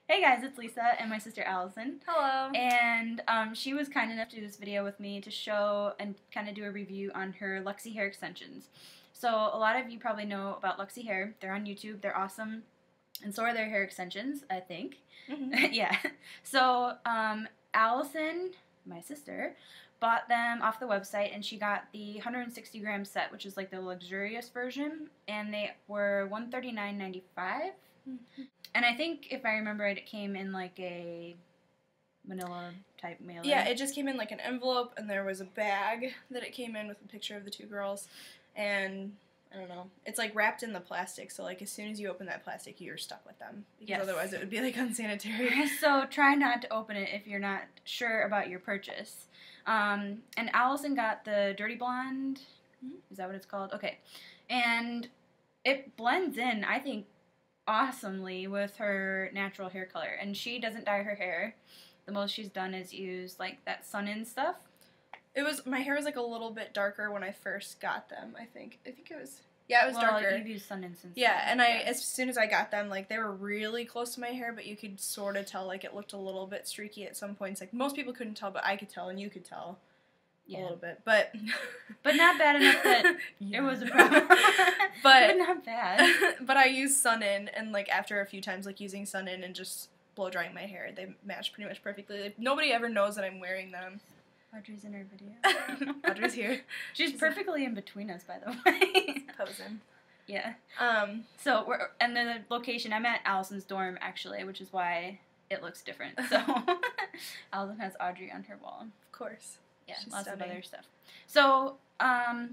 Hey guys, it's Lisa and my sister Allison. Hello. And she was kind enough to do this video with me to show and kind of do a review on her Luxy hair extensions. So a lot of you probably know about Luxy hair. They're on YouTube. They're awesome. And so are their hair extensions, I think. Mm-hmm. Yeah. So Allison, my sister, bought them off the website, and she got the 160 gram set, which is like the luxurious version, and they were $139.95. Mm-hmm. And I think, if I remember right, it came in like a manila type mailer. Yeah, it just came in like an envelope, and there was a bag that it came in with a picture of the two girls, and I don't know, it's like wrapped in the plastic, so like as soon as you open that plastic, you're stuck with them, because otherwise it would be like unsanitary. So try not to open it if you're not sure about your purchase. And Allison got the Dirty Blonde. Mm-hmm. Is that what it's called? Okay. And it blends in, I think, awesomely with her natural hair color. And she doesn't dye her hair. The most she's done is use like that sun-in stuff. My hair was like a little bit darker when I first got them, I think. I think it was, yeah, it was darker. You've used sun-in since yeah, then. and as soon as I got them, like, they were really close to my hair, but you could sort of tell, like, it looked a little bit streaky at some points. Like, most people couldn't tell, but I could tell, and you could tell a little bit. But not bad enough that it was a problem. but not bad. But I used sun-in, and, like, after a few times, like, using sun-in and just blow-drying my hair, they match pretty much perfectly. Like, nobody ever knows that I'm wearing them. Audrey's in her video. Audrey's here. She's perfectly in between us, by the way. Posing. Yeah. So and the location, I'm at Allison's dorm actually, which is why it looks different. So Allison has Audrey on her wall. Of course. Yeah, she's lots stunning. of other stuff. So, well,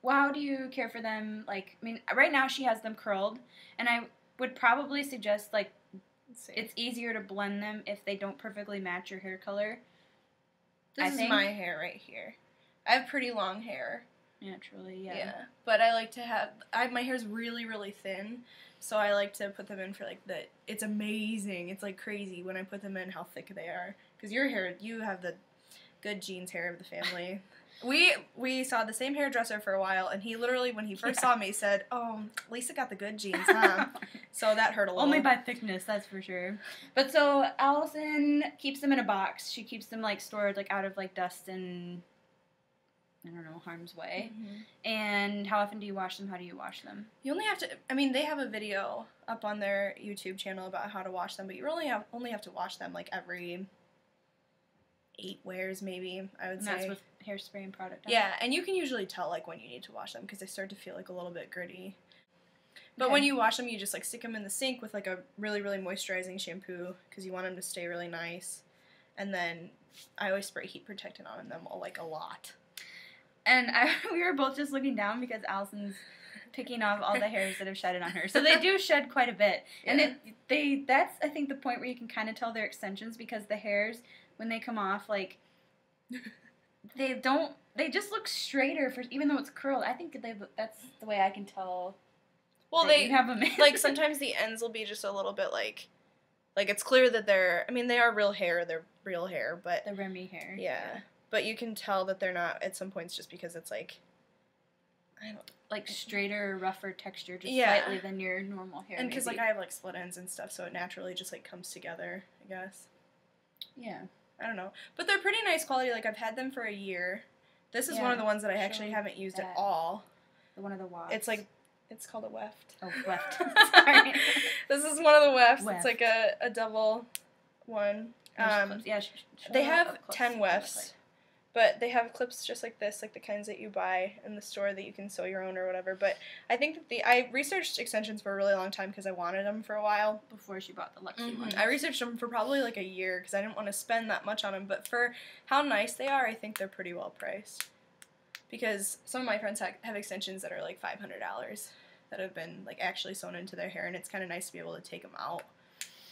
how do you care for them? Like, I mean, right now she has them curled, and I would probably suggest, like, it's easier to blend them if they don't perfectly match your hair color. This is my hair right here. I have pretty long hair. Naturally, yeah. Yeah, but I like to have, my hair's really, really thin, so I like to put them in for, like, it's amazing. It's, like, crazy when I put them in how thick they are. Because your hair, you have the good genes hair of the family. We saw the same hairdresser for a while, and he literally, when he first saw me, said, "Oh, Lisa got the good genes, huh?" So that hurt a little. Only by thickness, that's for sure. But so Allison keeps them in a box. She keeps them, like, stored, like, out of, like, dust and, I don't know, harm's way. Mm-hmm. And how often do you wash them? How do you wash them? You only have to, I mean, they have a video up on their YouTube channel about how to wash them, but you really only have to wash them, like, every 8 wears, maybe, I would say. That's with hairspray and product on. Yeah, and you can usually tell, like, when you need to wash them, because they start to feel, like, a little bit gritty. But when you wash them, you just, like, stick them in the sink with, like, a really, really moisturizing shampoo, because you want them to stay really nice. And then I always spray heat protectant on them, like, a lot. And we were both just looking down because Allison's picking off all the hairs that have shedded on her. So they do shed quite a bit. Yeah. And that's, I think, the point where you can kind of tell they're extensions, because the hairs, when they come off, like, they just look straighter, even though it's curled. I think that's the way I can tell. Well, they have them like, sometimes the ends will be just a little bit, like it's clear that they are real hair, but. The Remy hair. Yeah. But you can tell that they're not at some points, just because it's, like, like, straighter, rougher texture, just slightly than your normal hair. And because, like, I have, like, split ends and stuff, so it naturally just, like, comes together, I guess. Yeah. I don't know. But they're pretty nice quality. Like, I've had them for a year. This is one of the ones that I actually haven't used at all. One of the wafts. It's, like, it's called a weft. Oh, weft. Sorry. This is one of the wefts. It's, like, a double one. Yeah, they have 10 wefts. But they have clips just like this, like the kinds that you buy in the store that you can sew your own or whatever. But I think that I researched extensions for a really long time because I wanted them for a while. Before she bought the Luxy one. I researched them for probably like a year because I didn't want to spend that much on them. But for how nice they are, I think they're pretty well priced. Because some of my friends have extensions that are like $500 that have been, like, actually sewn into their hair. And it's kind of nice to be able to take them out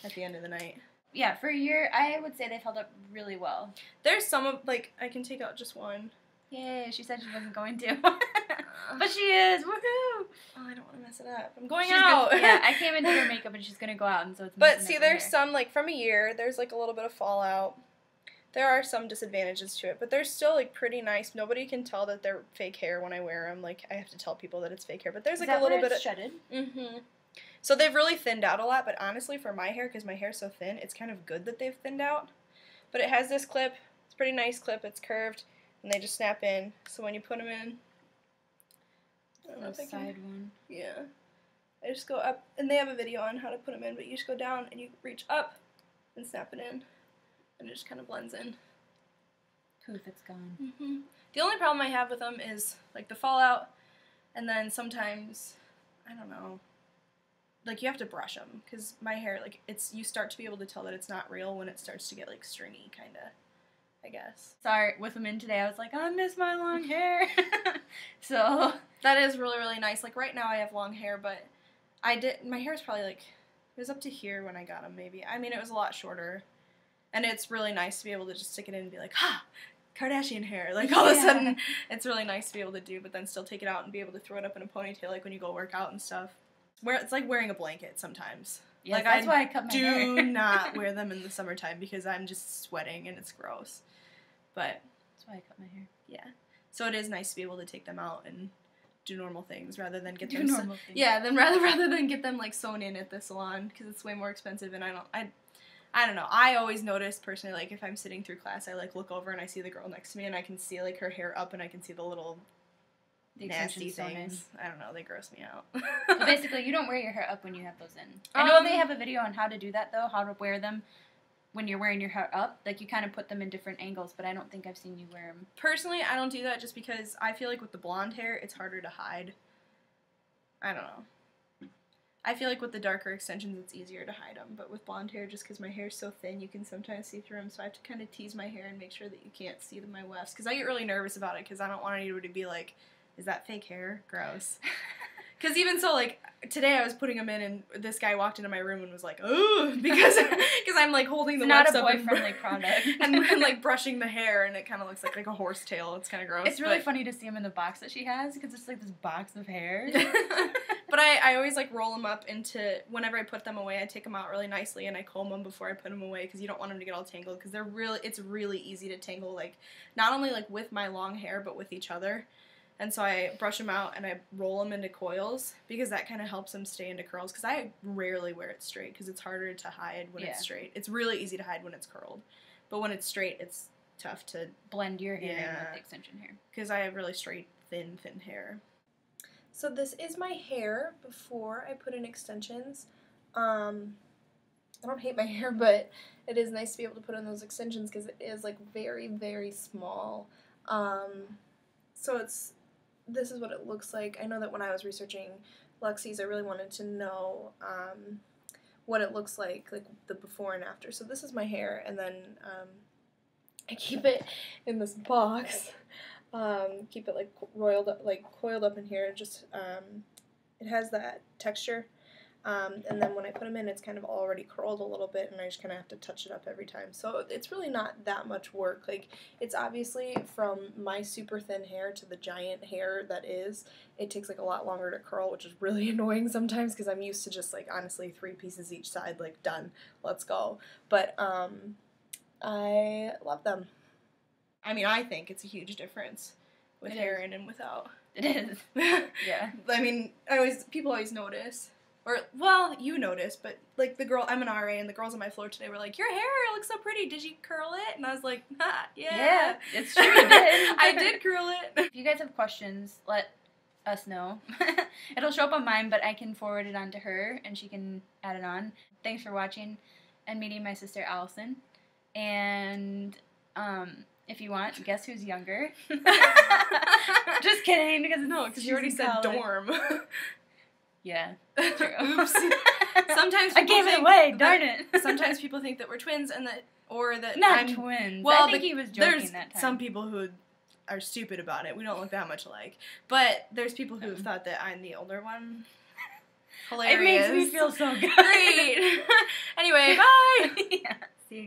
at the end of the night. Yeah, for a year, I would say they've held up really well. There's some of, like, I can take out just one. Yay, she said she wasn't going to. But she is, woohoo! Oh, I don't want to mess it up. I'm going out! Yeah, I came into her makeup and she's going to go out, and so it's But see, there's some, like, from a year, there's, like, a little bit of fallout. There are some disadvantages to it, but they're still, like, pretty nice. Nobody can tell that they're fake hair when I wear them. Like, I have to tell people that it's fake hair, but there's, like, a little bit of... shedded? Mm-hmm. So they've really thinned out a lot, but honestly for my hair, because my hair's so thin, it's kind of good that they've thinned out. But it has this clip. It's a pretty nice clip. It's curved, and they just snap in. So when you put them in, I don't know if I can. Side one. Yeah. I just go up, and they have a video on how to put them in, but you just go down and you reach up and snap it in, and it just kind of blends in. Poof, it's gone. Mm-hmm. The only problem I have with them is like the fallout, and then sometimes, I don't know, like you have to brush them, because my hair, like you start to be able to tell that it's not real when it starts to get like stringy, kind of, I guess. Sorry, with them in today, I was like, I miss my long hair. So that is really, really nice. Like right now I have long hair, but my hair is probably like, it was up to here when I got them, maybe. I mean, it was a lot shorter, and it's really nice to be able to just stick it in and be like, ha! Kardashian hair. Like, all of a sudden, it's really nice to be able to do, but then still take it out and be able to throw it up in a ponytail, like when you go work out and stuff. It's like wearing a blanket sometimes. Yes, like, that's why I cut my hair. do not wear them in the summertime because I'm just sweating and it's gross. But that's why I cut my hair. Yeah. So it is nice to be able to take them out and do normal things rather than get do them normal things. Yeah, then rather than get them like sewn in at the salon, because it's way more expensive, and I don't know. I always notice personally, like if I'm sitting through class, I like look over and I see the girl next to me and I can see like her hair up and I can see the little nasty things. I don't know, they gross me out. So basically, you don't wear your hair up when you have those in. I know they have a video on how to do that though, how to wear them when you're wearing your hair up. Like you kind of put them in different angles, but I don't think I've seen you wear them. Personally, I don't do that just because I feel like with the blonde hair, it's harder to hide. I don't know. I feel like with the darker extensions, it's easier to hide them, but with blonde hair, just because my hair is so thin, you can sometimes see through them, so I have to kind of tease my hair and make sure that you can't see my wefts, because I get really nervous about it, because I don't want anyone to be like, is that fake hair? Gross. Because even so, like, today I was putting them in, and this guy walked into my room and was like, ooh, because I'm, like, holding the wefts up. Not a boyfriendly product. and, like, brushing the hair, and it kind of looks like a horse tail. It's kind of gross. It's really funny to see him in the box that she has, because it's, like, this box of hair. But I always, like, roll them up into, whenever I put them away, I take them out really nicely, and I comb them before I put them away, because you don't want them to get all tangled, because it's really easy to tangle, like, not only, like, with my long hair, but with each other. And so I brush them out and I roll them into coils because that kind of helps them stay into curls, because I rarely wear it straight because it's harder to hide when it's straight. It's really easy to hide when it's curled, but when it's straight, it's tough to blend your hair in with the extension hair. Because I have really straight, thin hair. So this is my hair before I put in extensions. I don't hate my hair, but it is nice to be able to put in those extensions because it is like very, very small. So this is what it looks like. I know that when I was researching Luxy's, I really wanted to know what it looks like the before and after. So this is my hair, and then I keep it in this box. Keep it like coiled up in here. Just it has that texture. And then when I put them in, it's kind of already curled a little bit, and I just kind of have to touch it up every time. So it's really not that much work. Like, it's obviously from my super thin hair to the giant hair that is, it takes like a lot longer to curl, which is really annoying sometimes because I'm used to just like, honestly, 3 pieces each side, like, done, let's go. But I love them. I mean, I think it's a huge difference with hair in and without. It is. Yeah. I mean, people always notice. Or, well, you notice, but, like, I'm an RA, and the girls on my floor today were like, your hair looks so pretty, did you curl it? And I was like, yeah. Yeah, it's true, you did. I did curl it. If you guys have questions, let us know. It'll show up on mine, but I can forward it on to her, and she can add it on. Thanks for watching and meeting my sister, Allison. And, if you want, guess who's younger? Just kidding, because you already said dorm. Yeah, true. Oops. Sometimes I gave it away. Darn it. Sometimes people think that we're twins, not twins. Well, I think he was joking that time. Some people who are stupid about it. We don't look that much alike. But there's people who have thought that I'm the older one. Hilarious. It makes me feel so good. Great. Anyway, bye. Yeah. See you guys.